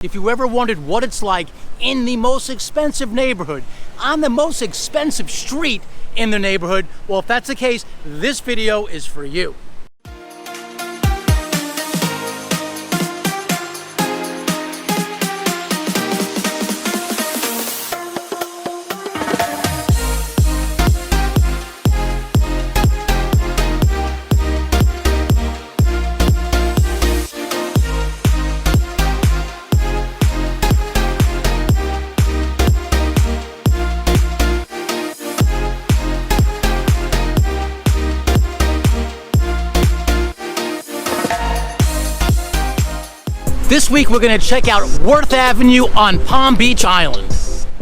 If you ever wondered what it's like in the most expensive neighborhood, on the most expensive street in the neighborhood, well, if that's the case, this video is for you. This week we're going to check out Worth Avenue on Palm Beach Island.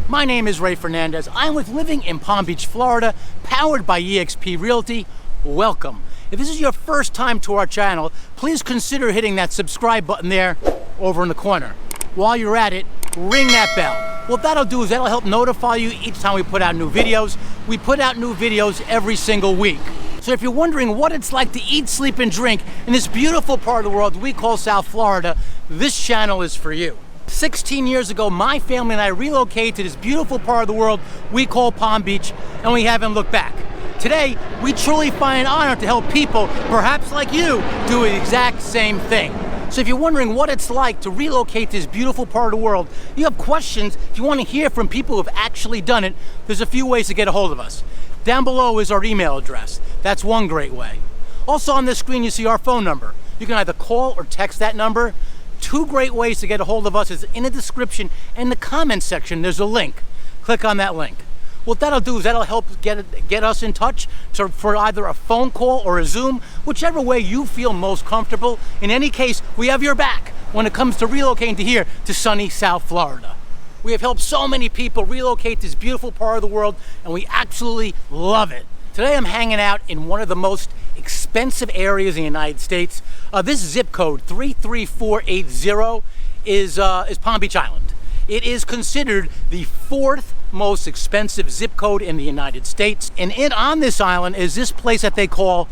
My name is Ray Fernandez. I'm with Living in Palm Beach, Florida, powered by eXp Realty. Welcome. If this is your first time to our channel, please consider hitting that subscribe button there over in the corner. While you're at it, ring that bell. What that'll do is that'll help notify you each time we put out new videos. We put out new videos every single week. So if you're wondering what it's like to eat, sleep, and drink in this beautiful part of the world we call South Florida, this channel is for you. 16 years ago, my family and I relocated to this beautiful part of the world we call Palm Beach, and we haven't looked back. Today, we truly find an honor to help people, perhaps like you, do the exact same thing. So if you're wondering what it's like to relocate to this beautiful part of the world, you have questions, if you want to hear from people who have actually done it, there's a few ways to get a hold of us. Down below is our email address. That's one great way. Also on this screen, you see our phone number. You can either call or text that number. Two great ways to get a hold of us is in the description and the comment section. There's a link. Click on that link. What that'll do is that'll help get us in touch for either a phone call or a Zoom, whichever way you feel most comfortable. In any case, we have your back when it comes to relocating to here to sunny South Florida. We have helped so many people relocate this beautiful part of the world, and we absolutely love it. Today I'm hanging out in one of the most expensive areas in the United States. This zip code 33480 is Palm Beach Island. It is considered the fourth most expensive zip code in the United States. And on this island is this place that they call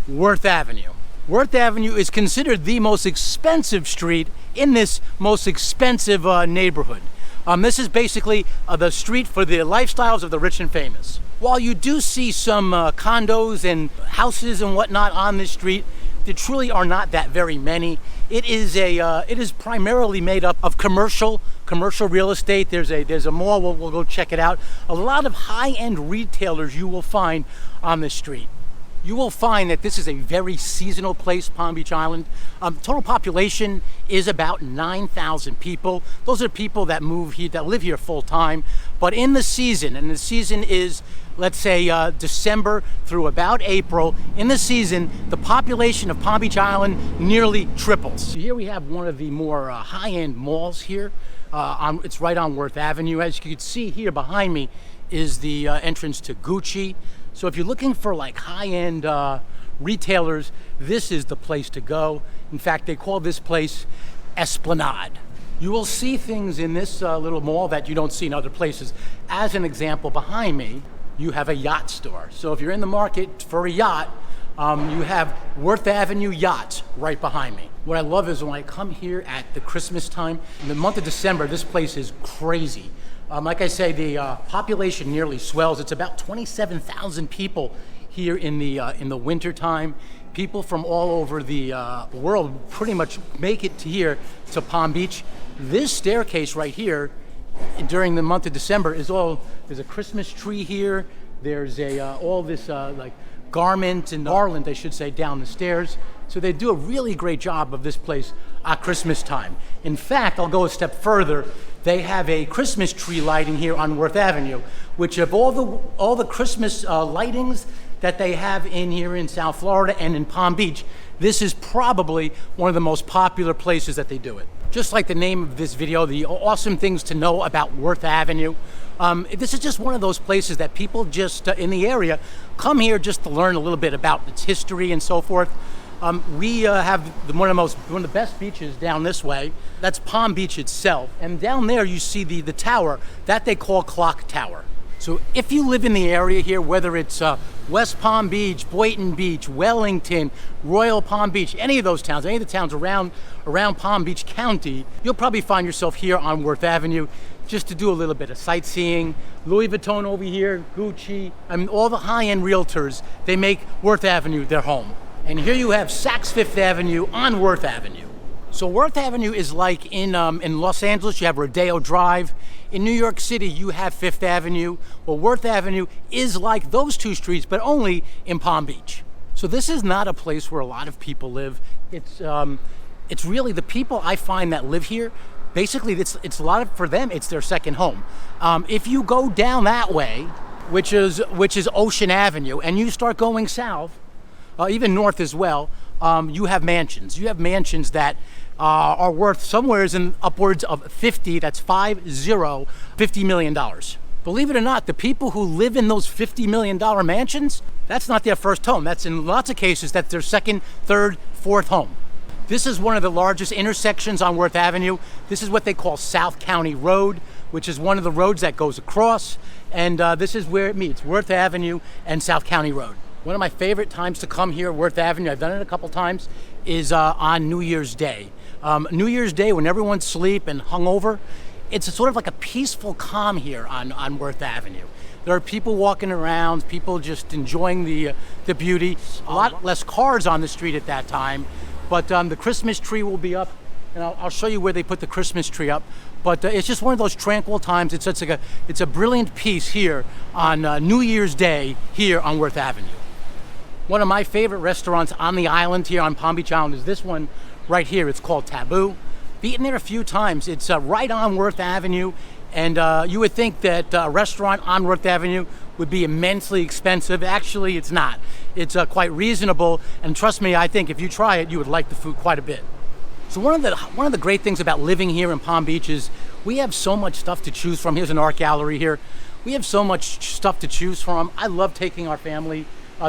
Worth Avenue. Worth Avenue is considered the most expensive street in this most expensive neighborhood. This is basically the street for the lifestyles of the rich and famous. While you do see some condos and houses and whatnot on this street, there truly are not that very many. It is primarily made up of commercial real estate. There's a mall. We'll go check it out. A lot of high-end retailers you will find on this street. You will find that this is a very seasonal place, Palm Beach Island. Total population is about 9,000 people. Those are people that move here, that live here full time. But in the season, and the season is, let's say, December through about April, in the season, the population of Palm Beach Island nearly triples. So here we have one of the more high-end malls here. It's right on Worth Avenue. As you can see here behind me is the entrance to Gucci. So if you're looking for like high-end retailers, this is the place to go. In fact, they call this place Esplanade. You will see things in this little mall that you don't see in other places. As an example, behind me, you have a yacht store. So if you're in the market for a yacht, you have Worth Avenue Yachts right behind me. What I love is when I come here at the Christmas time, in the month of December, this place is crazy. Like I say, the population nearly swells. It's about 27,000 people here in the winter time. People from all over the world pretty much make it to here to Palm Beach. This staircase right here during the month of December is there's a Christmas tree here. There's all this like garment and garland, I should say, down the stairs. So they do a really great job of this place at Christmas time. In fact, I'll go a step further. They have a Christmas tree lighting here on Worth Avenue, which of all the Christmas lightings that they have in here in South Florida and in Palm Beach, this is probably one of the most popular places that they do it. Just like the name of this video, the awesome things to know about Worth Avenue. This is just one of those places that people just in the area come here just to learn a little bit about its history and so forth. We have one of the best beaches down this way. That's Palm Beach itself. And down there you see the tower that they call Clock Tower. So if you live in the area here, whether it's West Palm Beach, Boynton Beach, Wellington, Royal Palm Beach, any of those towns, any of the towns around Palm Beach County, you'll probably find yourself here on Worth Avenue just to do a little bit of sightseeing. Louis Vuitton over here, Gucci, I mean, all the high-end realtors, they make Worth Avenue their home. And here you have Saks Fifth Avenue on Worth Avenue. So Worth Avenue is like in Los Angeles, you have Rodeo Drive. In New York City, you have Fifth Avenue. Well, Worth Avenue is like those two streets, but only in Palm Beach. So this is not a place where a lot of people live. It's really the people I find that live here. Basically, it's a lot of, for them, it's their second home. If you go down that way, which is Ocean Avenue, and you start going south, even north as well, you have mansions. You have mansions that are worth somewhere in upwards of $50 million. Believe it or not, the people who live in those $50 million mansions, that's not their first home. That's in lots of cases, that's their second, third, fourth home. This is one of the largest intersections on Worth Avenue. This is what they call South County Road, which is one of the roads that goes across. And this is where it meets, Worth Avenue and South County Road. One of my favorite times to come here, Worth Avenue, I've done it a couple times, is on New Year's Day. New Year's Day, when everyone's asleep and hungover, it's sort of like a peaceful calm here on Worth Avenue. There are people walking around, people just enjoying the beauty. A lot less cars on the street at that time, but the Christmas tree will be up, and I'll show you where they put the Christmas tree up. But it's just one of those tranquil times. It's a brilliant piece here on New Year's Day here on Worth Avenue. One of my favorite restaurants on the island here on Palm Beach Island is this one right here. It's called Taboo. Been eaten there a few times. It's right on Worth Avenue, and you would think that a restaurant on Worth Avenue would be immensely expensive. Actually, it's not. It's quite reasonable, and trust me, I think if you try it, you would like the food quite a bit. So one of the great things about living here in Palm Beach is we have so much stuff to choose from. Here's an art gallery here. We have so much stuff to choose from. I love taking our family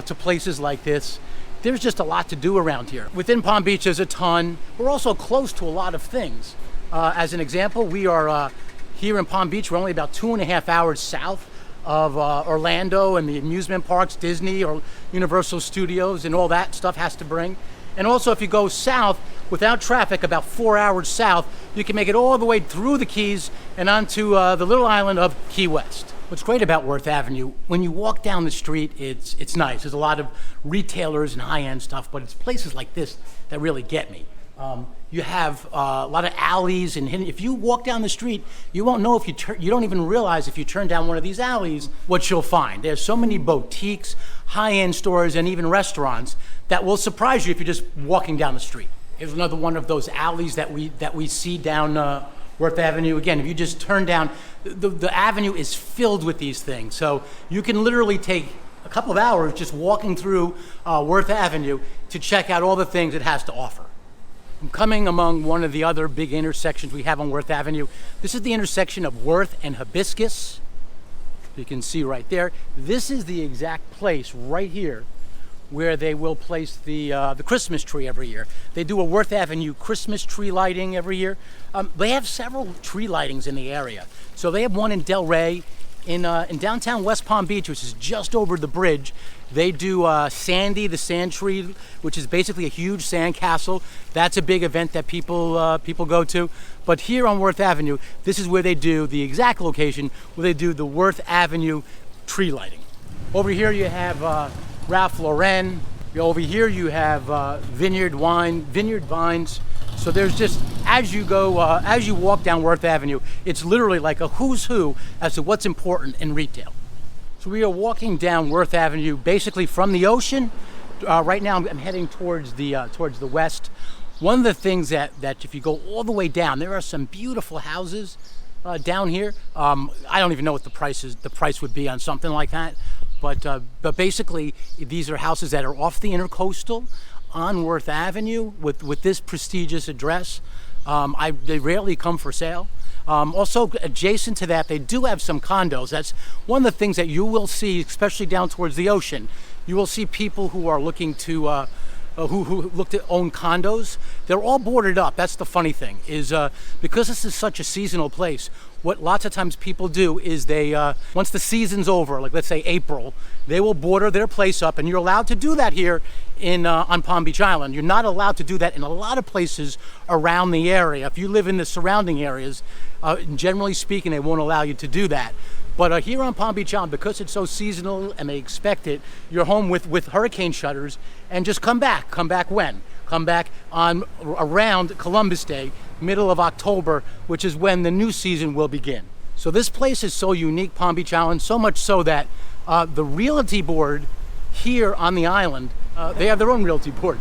to places like this. There's just a lot to do around here. Within Palm Beach, there's a ton. We're also close to a lot of things. As an example, we are here in Palm Beach. We're only about 2.5 hours south of Orlando and the amusement parks, Disney or Universal Studios, and all that stuff has to bring. And also, if you go south without traffic, about 4 hours south, you can make it all the way through the Keys and onto the little island of Key West. What's great about Worth Avenue, when you walk down the street, it's nice. There's a lot of retailers and high-end stuff, but it's places like this that really get me. You have a lot of alleys, and if you walk down the street, you won't know if you don't even realize if you turn down one of these alleys what you'll find. There's so many boutiques, high-end stores, and even restaurants that will surprise you if you're just walking down the street. Here's another one of those alleys that we see down Worth Avenue. Again, if you just turn down, the avenue is filled with these things. So you can literally take a couple of hours just walking through Worth Avenue to check out all the things it has to offer. I'm coming among one of the other big intersections we have on Worth Avenue. This is the intersection of Worth and Hibiscus. You can see right there. This is the exact place right here where they will place the Christmas tree every year. They do a Worth Avenue Christmas tree lighting every year. They have several tree lightings in the area. So they have one in Del Rey, in downtown West Palm Beach, which is just over the bridge. They do Sandy, the sand tree, which is basically a huge sand castle. That's a big event that people go to. But here on Worth Avenue, this is where they do the exact location where they do the Worth Avenue tree lighting. Over here you have Ralph Lauren. Over here you have Vineyard Vines. So there's just, as you walk down Worth Avenue, it's literally like a who's who as to what's important in retail. So we are walking down Worth Avenue, basically from the ocean. Right now I'm heading towards the west. One of the things that if you go all the way down, there are some beautiful houses down here. I don't even know what the price would be on something like that. But basically, these are houses that are off the intercoastal on Worth Avenue with this prestigious address. They rarely come for sale. Also, adjacent to that, they do have some condos. That's one of the things that you will see, especially down towards the ocean. You will see people who are looking to who look to own condos, they're all boarded up. That's the funny thing, is because this is such a seasonal place, what lots of times people do is they, once the season's over, like let's say April, they will border their place up, and you're allowed to do that here on Palm Beach Island. You're not allowed to do that in a lot of places around the area. If you live in the surrounding areas, generally speaking, they won't allow you to do that. But here on Palm Beach Island, because it's so seasonal and they expect it, you're home with hurricane shutters, and just come back. Come back when? Come back on around Columbus Day, middle of October, which is when the new season will begin. So this place is so unique, Palm Beach Island, so much so that the Realty board here on the island, they have their own Realty board.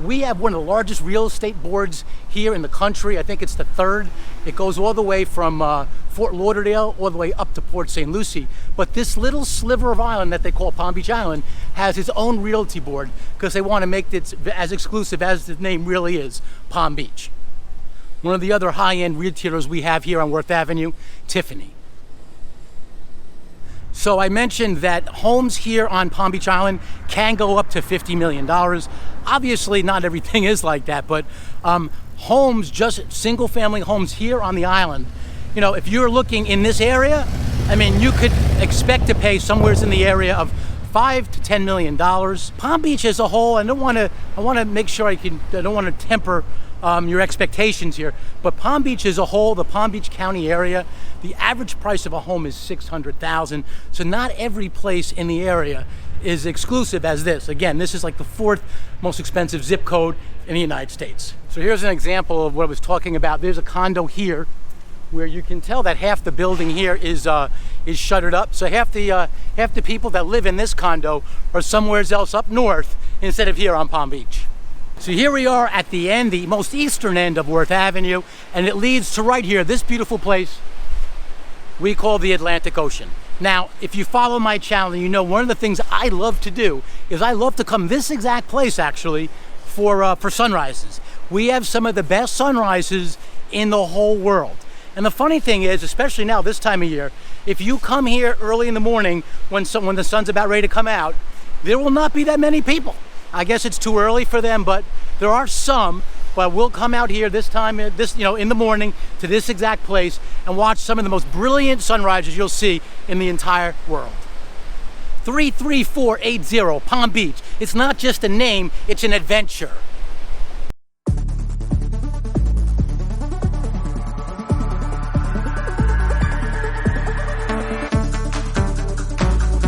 We have one of the largest real estate boards here in the country. I think it's the third. It goes all the way from Fort Lauderdale all the way up to Port St. Lucie. But this little sliver of island that they call Palm Beach Island has its own Realty board because they want to make it as exclusive as the name really is, Palm Beach. One of the other high-end retailers we have here on Worth Avenue, Tiffany. So I mentioned that homes here on Palm Beach Island can go up to $50 million. Obviously, not everything is like that, but homes, just single-family homes here on the island, you know, if you're looking in this area, I mean, you could expect to pay somewhere in the area of $5 to $10 million. Palm Beach as a whole, I want to make sure I don't want to temper your expectations here, but Palm Beach as a whole, the Palm Beach County area, the average price of a home is $600,000. So not every place in the area is exclusive as this. Again, this is like the fourth most expensive zip code in the United States. So here's an example of what I was talking about. There's a condo here where you can tell that half the building here is shuttered up. So half the people that live in this condo are somewhere else up north instead of here on Palm Beach. So here we are at the end, the most eastern end of Worth Avenue, and it leads to right here, this beautiful place we call the Atlantic Ocean. Now, if you follow my channel, you know one of the things I love to do is I love to come this exact place actually for sunrises. We have some of the best sunrises in the whole world. And the funny thing is, especially now this time of year, if you come here early in the morning when the sun's about ready to come out, there will not be that many people. I guess it's too early for them, but there are some. But we'll come out here this time, in the morning to this exact place and watch some of the most brilliant sunrises you'll see in the entire world. 33480 Palm Beach. It's not just a name, it's an adventure.